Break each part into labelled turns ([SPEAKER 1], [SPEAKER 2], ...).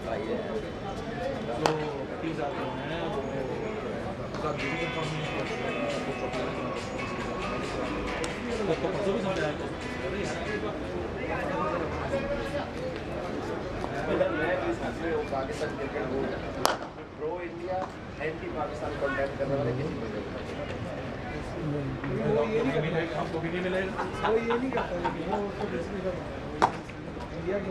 [SPEAKER 1] जो पीस आते हैं वो तो परसों भी समझाया
[SPEAKER 2] Pakistan cricket board pro India anti Pakistan content करने वाले किसी को
[SPEAKER 1] हमको भी नहीं मिलेगा।
[SPEAKER 3] वो ये नहीं करता लेकिन वो उसको बेसिकली इंडिया के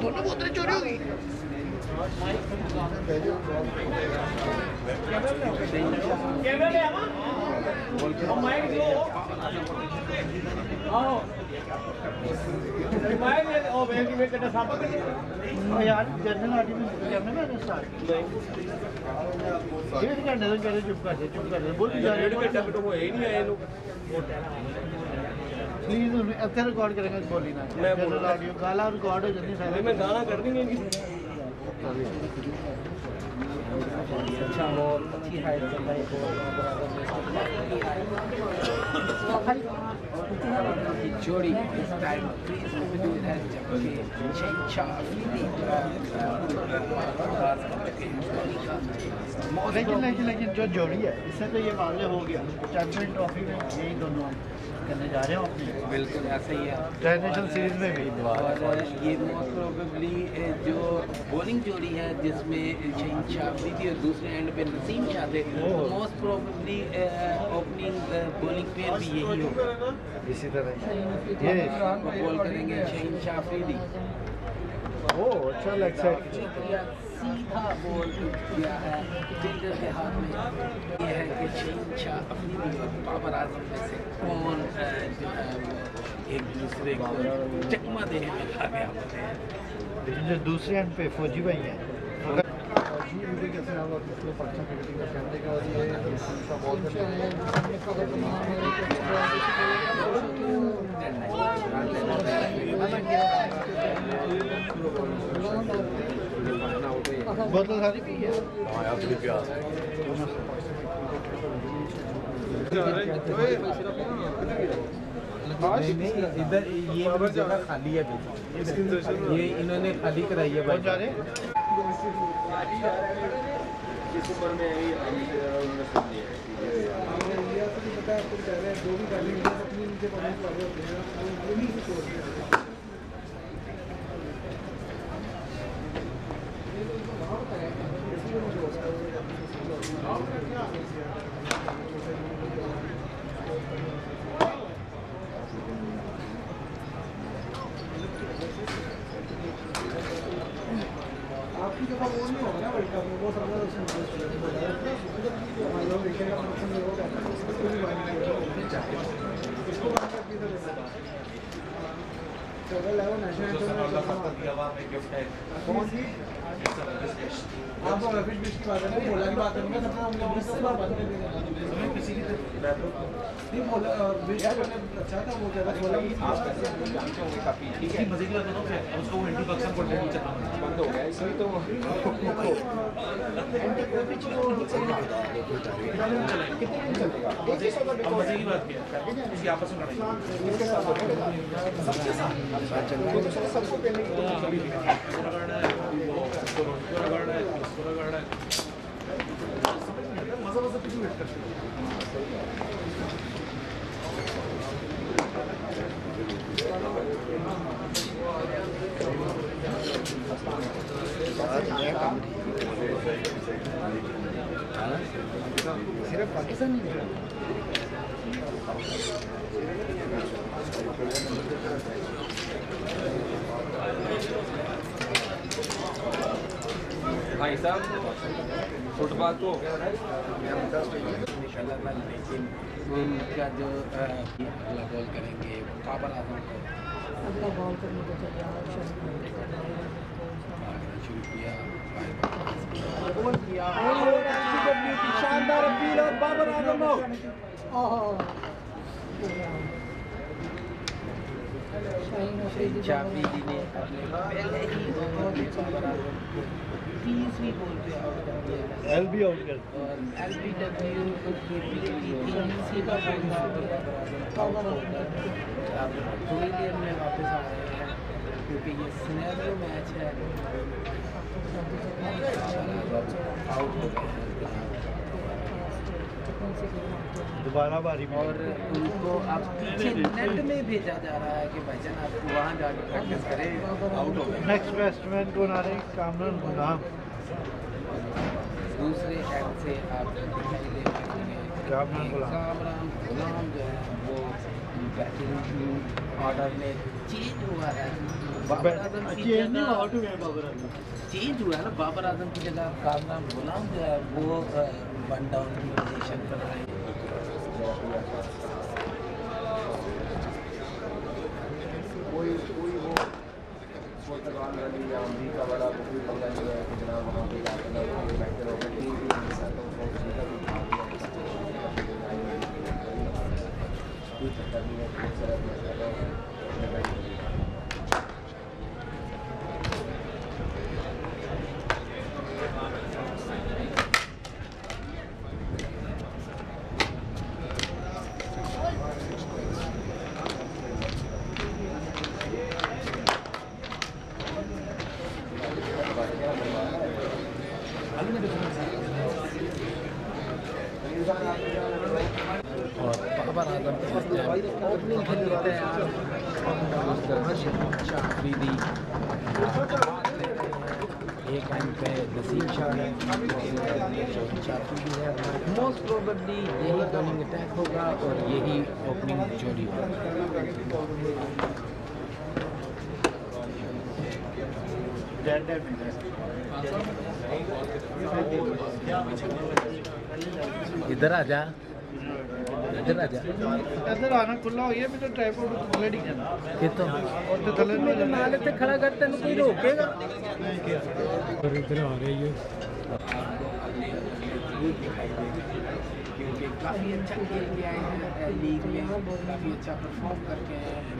[SPEAKER 2] दोनों बोतलें चोरी होगी।
[SPEAKER 3] यार जनरल आर्टिस्ट कैमरे में स्टार्ट डेढ़ घंटे से कह रहे चुप कर दे बोल जा रहे
[SPEAKER 1] तो वो है नहीं आए लोग।
[SPEAKER 3] प्लीज अच्छा रिकॉर्ड करेंगे बोली ना जनरल ऑडियो गाला रिकॉर्ड हो जाती है
[SPEAKER 1] मैं गाना कर देंगे
[SPEAKER 3] अच्छा बहुत अच्छी हाइट चल रहा है
[SPEAKER 2] जोड़ी इस टाइम प्लीज मौजूद है जबकि शेखशाह
[SPEAKER 3] लेकिन जो जोड़ी है इससे तो ये वाले हो गया चैंपियन ट्रॉफी में यही दोनों करने जा रहे हो अपनी
[SPEAKER 2] बिल्कुल ऐसा ही है।
[SPEAKER 3] इंटरनेशनल सीरीज में भी
[SPEAKER 2] और ये मोस्ट प्रोबेबली जो बॉलिंग जोड़ी है जिसमें शहीनशाह अफरीदी और दूसरे एंड पे नसीम शाह थे तो most probably opening bowling pair भी यही होगा।
[SPEAKER 3] इसी तरह ये
[SPEAKER 2] बॉल करेंगे शहीनशाह अफरीदी।
[SPEAKER 3] ओ अच्छा लेग साइड
[SPEAKER 2] सीधा बॉल किया है फील्डर के हाथ में। ये है कि शहीनशाह अफरीदी और बाबर आजम में से कौन जो है वो एक दूसरे को चकमा देने में कामयाब होते हैं।
[SPEAKER 3] लेकिन जो दूसरे एंड पे फौजी भाई हैं बोतल सारी पी है
[SPEAKER 4] इधर ये जगह खाली है ये इन्होंने खाली कराई है भाई
[SPEAKER 3] जा रहे
[SPEAKER 2] किस उम्र में
[SPEAKER 3] जो भी कर रहे हैं अपनी नीचे कमेंट कर रहे होते हैं आपकी जगह वो नहीं होगा ना वर्ल्ड कप में वो समझा उसमें एशिया का फंक्शन में होगा इसको बात करती है चल रहा है नेशनल कौन सी आप तो रफीज बिश की बात है नहीं बोला की बात करेंगे सबसे हम लोग 10 बार बात करेंगे किसी की नहीं बोला बिश करने अच्छा था वो ज्यादा बोला आप जानते होंगे काफी ठीक है मजे की बात बताओ फिर उसको वो इंट्रोडक्शन कंटेंट चलना बंद हो गया इसलिए तो
[SPEAKER 1] मजे की बात किया इसकी आपस में लड़ाई
[SPEAKER 2] सबको पहले
[SPEAKER 3] मजा कुछ वेट करते सिर्फ पाकिस्तान नहीं है
[SPEAKER 2] भाई साहब फुटबॉल तो लेकिन उनका जो अगला बॉल करेंगे बाबर आजम को
[SPEAKER 5] अगला बॉल करने को
[SPEAKER 2] शुरू किया
[SPEAKER 3] शानदार अपील और बाबर आजम
[SPEAKER 2] चाबी ने अपने पहले ही बाबर आजम 30 भी बॉल पे आउट कर दिया
[SPEAKER 3] एल भी आउट कर
[SPEAKER 2] और LBW KPC का बॉल था अब थोड़ी देर में वापस आ रहे हैं क्योंकि ये सिनेरियो मैच है आउट हो गए
[SPEAKER 3] दोबारा बारी में
[SPEAKER 2] और उनको अब पीछे नेट में भेजा जा रहा है कि भाईजान आप वहाँ जाकर प्रैक्टिस करें आउट हो गए
[SPEAKER 3] नेक्स्ट बैट्समैन को ना रहे कामरान गुलाम
[SPEAKER 2] दूसरे एंड से आप दिखाई दे रहे हैं
[SPEAKER 3] कामरान गुलाम।
[SPEAKER 2] कामरान गुलाम जो है वो बैटिंग ऑर्डर में चेंज हुआ है बाबर आजम की जगह चेंज हुआ है ना बाबर आजम की जगह कामरान गुलाम जो है वो वन डाउन की पोजीशन पर आए और बाबर आजम ओपनिंग के लिए तैयार शाफरीदी एक एंड पे नसीम शाह है शाफरीदी है मोस्ट प्रोबेबली यही बॉलिंग अटैक होगा और यही ओपनिंग जोड़ी इधर आ जा इधर आ जा
[SPEAKER 3] इधर आना खुला हो गया मेरा ट्राइपॉड थले नहीं जाना
[SPEAKER 2] कितो
[SPEAKER 3] और तो थले
[SPEAKER 2] मेरे नाले ते खड़ा कर तेन कोई रोकेगा
[SPEAKER 3] पर इधर आ रही है
[SPEAKER 2] क्योंकि काफ़ी अच्छा खेल के आए हैं लीग में काफ़ी अच्छा परफॉर्म करके आए हैं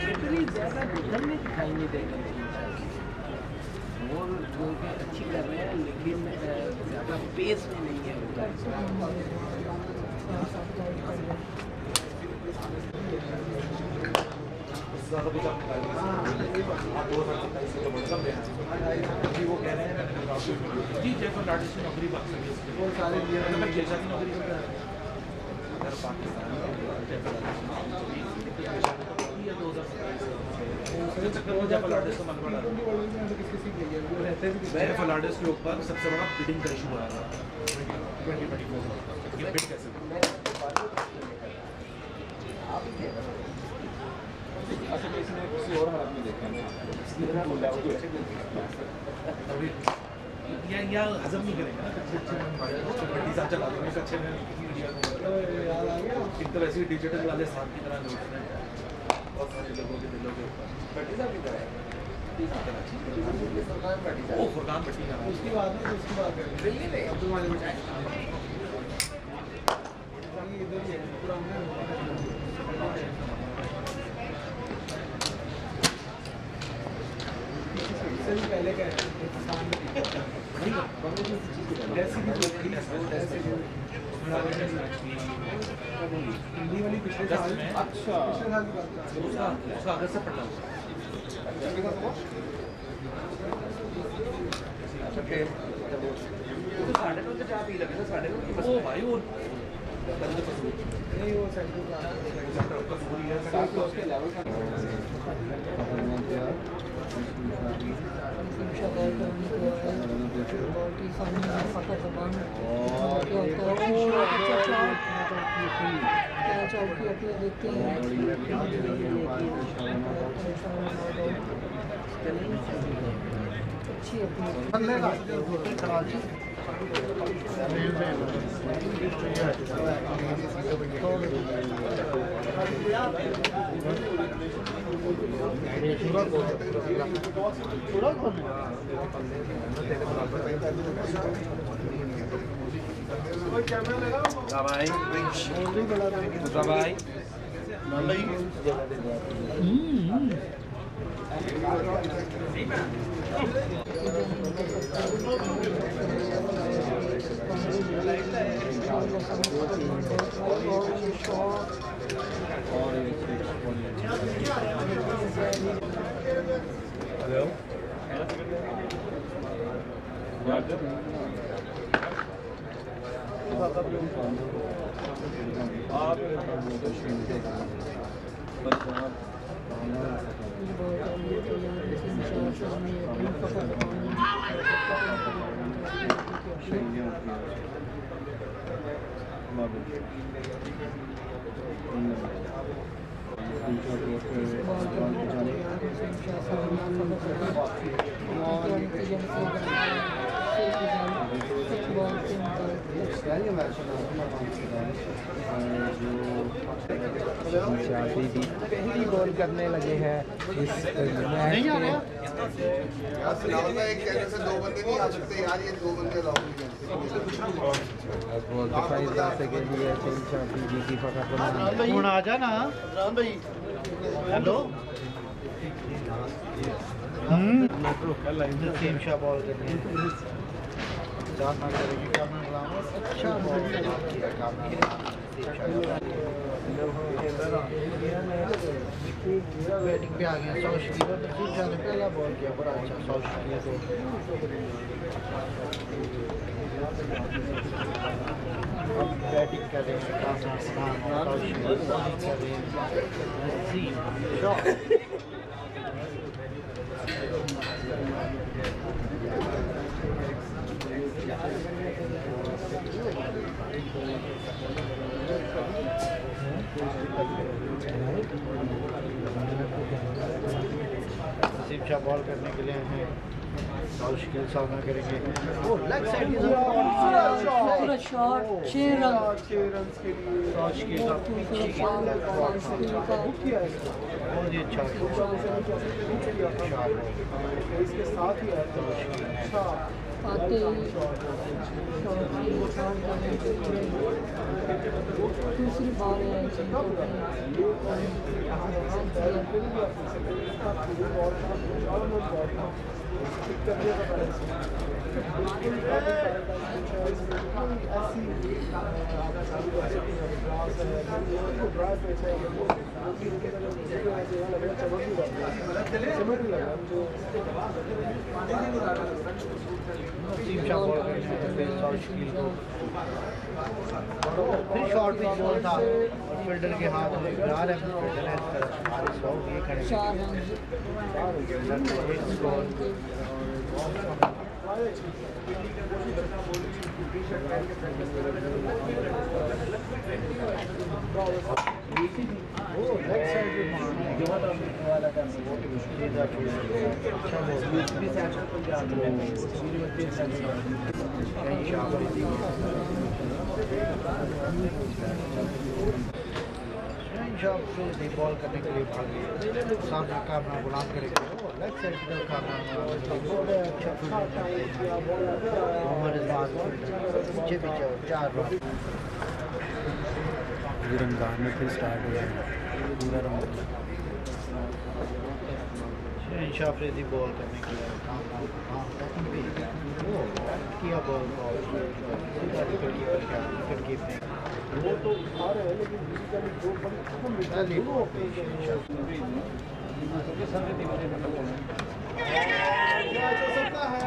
[SPEAKER 2] इतनी ज़्यादा घर में दिखाई नहीं दे रही वो जो कि अच्छी कर रहे हैं लेकिन ज़्यादा पेस में नहीं है
[SPEAKER 1] जी जय फर्नांडिस की नौकरी पाकिस्तान की और सारे नंबर 6 की नौकरी करता है अगर पाकिस्तान जय उसके चक्कर में जय फर्नांडिस को मन पड़ा जय फर्नांडिस के ऊपर सबसे बड़ा बिडिंग का इशू आया था 2024 ये बिड कैसे
[SPEAKER 3] अच्छा इसने किसी और हालत में देखा
[SPEAKER 1] या हजम नहीं करेगा ना बट्टी साहब चला देंगे अच्छे में एक तो वैसे ही डिजिटल वाले साथ की तरह लोग हैं बहुत सारे लोगों के दिलों के ऊपर बट्टी साहब की तरह ओ फुरकान बट्टी का
[SPEAKER 3] उसकी बात है उसकी बात है दिल्ली ले अब तुम्हारे बचाए इधर ही है पूरा पहले क्या हिंदी वाली पिछले साल अच्छा पिछले साल की बात
[SPEAKER 1] उसका अगस्त से पढ़ना ओ भाई वो
[SPEAKER 3] नहीं वो सेंटर उसके लेवल का
[SPEAKER 5] अच्छी अपनी
[SPEAKER 4] पहली बॉल करने लगे हैं इस मैच के।
[SPEAKER 6] एक कहने से 2 बंदे नहीं आ सकते यार, ये 2 बंदे लाओ।
[SPEAKER 4] बॉल दिखाई जाते के लिए जी की फकत
[SPEAKER 3] आ जाना भाई। हेलो शाह बॉल करनी है। अच्छा बॉल बैटिंग पे आ गया। नसीम शाह ने पहला बॉल किया, बड़ा अच्छा शॉट किया। तो बैटिंग कर रहे हैं नसीम शाह बॉल करने के लिए हैं। मुश्किल सामना करेंगे। वो लेग साइड की
[SPEAKER 5] पूरा शॉट 6 रन
[SPEAKER 3] के लिए मुश्किल का पीछे की बहुत ही अच्छा इसके साथ ही अच्छा
[SPEAKER 5] आते दूसरी बॉल है।
[SPEAKER 3] शॉट भी जोर था और फील्डर के हाथ में ग्रार है। फील्डर है इस तरफ हमारे 100 ये खड़े
[SPEAKER 5] 4 रन
[SPEAKER 3] एक स्कोर। बॉल करने के लिए भाग सामने कामना गुलाम करेंगे। लेफ्ट साइड की तरफ कामना अच्छा पीछे पीछे 4 रन।
[SPEAKER 4] रमजान में फिर स्टार्ट हो गया पूरा रमजान।
[SPEAKER 3] शाह अफरीदी बॉल करने के लिए किया बॉल सीधा विकेट कीपर वो तो आ रहे हैं लेकिन बेसिकली 2 बॉल खत्म मिलता नहीं। वो क्या हो सकता है।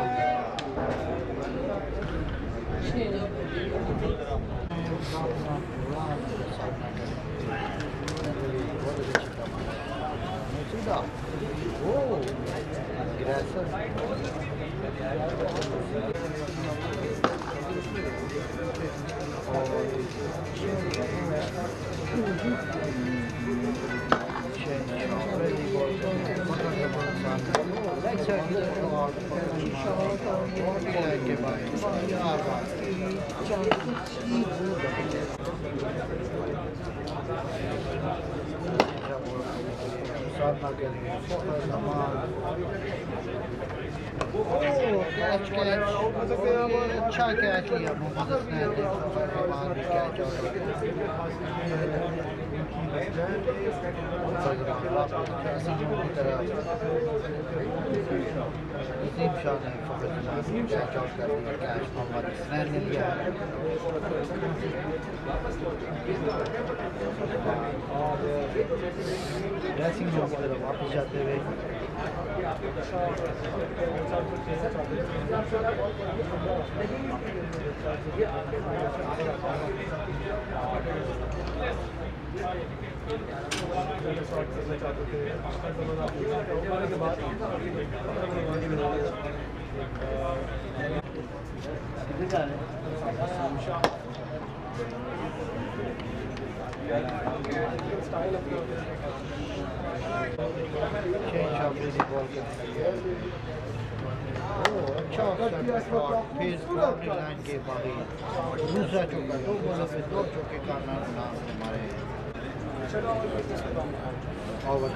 [SPEAKER 7] कैच अच्छा कैच लिया मोहम्मद हसनैन ने बाद में कैच नसीम शाह ने कैच आउट कर दिया कैच मोहम्मद हसनैन ने लिया ड्रेसिंग रूम की तरफ वापस जाते हुए बॉल अच्छा फिर बाउंड्री लाइन के बाहर दूसरा चौका 2 बॉलों पे 2 चौके का नाम हमारे ओवर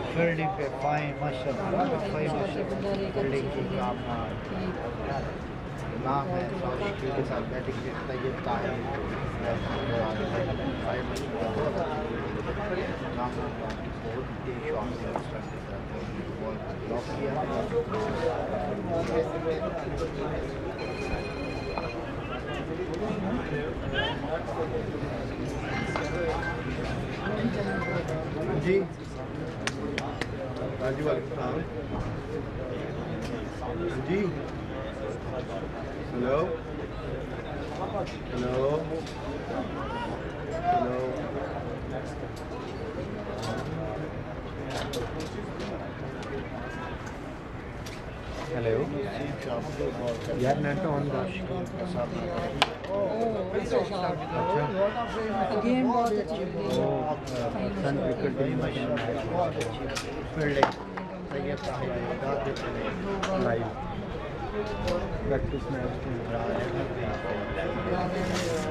[SPEAKER 7] फील्डिंग पे फाइन माशाल्लाह फील्डिंग की काम नाम है साउदी के साथ बैटिंग के तैयब ताहिर नाम बहुत तेज शॉट बॉल ब्लॉक किया जी राजीव वालेकुम जी हेलो हेलो हेलो यार नेट ऑन
[SPEAKER 5] अगेन बहुत अच्छी
[SPEAKER 7] सन wicket fielding Tayyab Tahir live practice match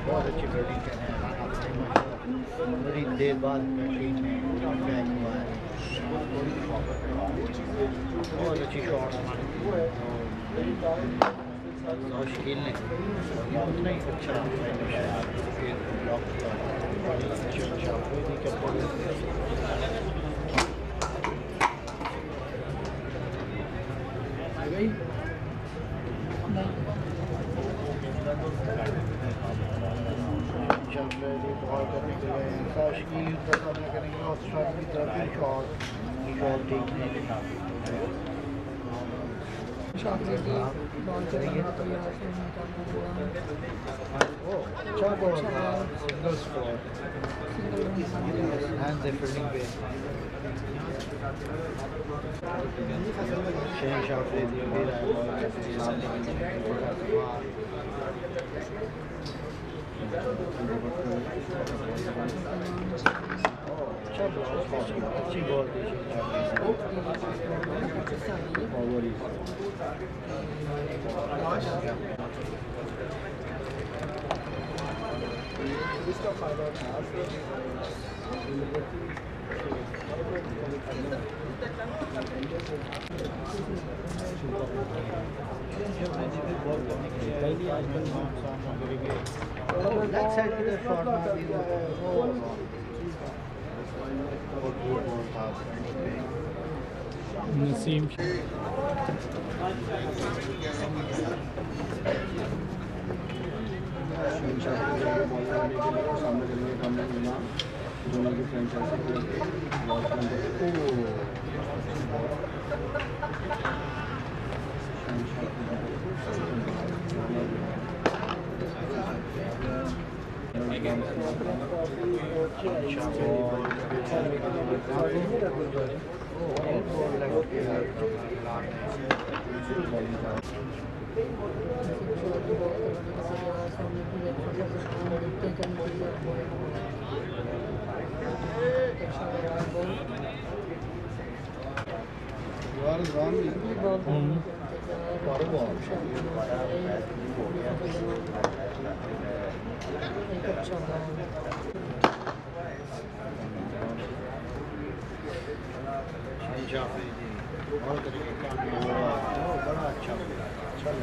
[SPEAKER 7] बहुत अच्छी बैटिंग कर रहे हैं बड़ी देर बाद बैटिंग में बैक हुआ है बहुत अच्छी शॉट मुश्किल ने उतना ही अच्छा ब्लॉक बॉल करने के लिए की सामना करेंगे और स्ट्राइक की तरफ शॉट ठीक नहीं
[SPEAKER 5] बॉल करेंगे
[SPEAKER 7] अच्छा बॉल सिंगल स्कोर हैंड से फील्डिंग पे शहनशाह अफरीदी भी रहा अच्छी बॉल दी बैक साइड की तरफ शॉट मार दी और वो बॉल था
[SPEAKER 4] नसीम
[SPEAKER 7] बहुत तरीके का बड़ा अच्छा लगता है।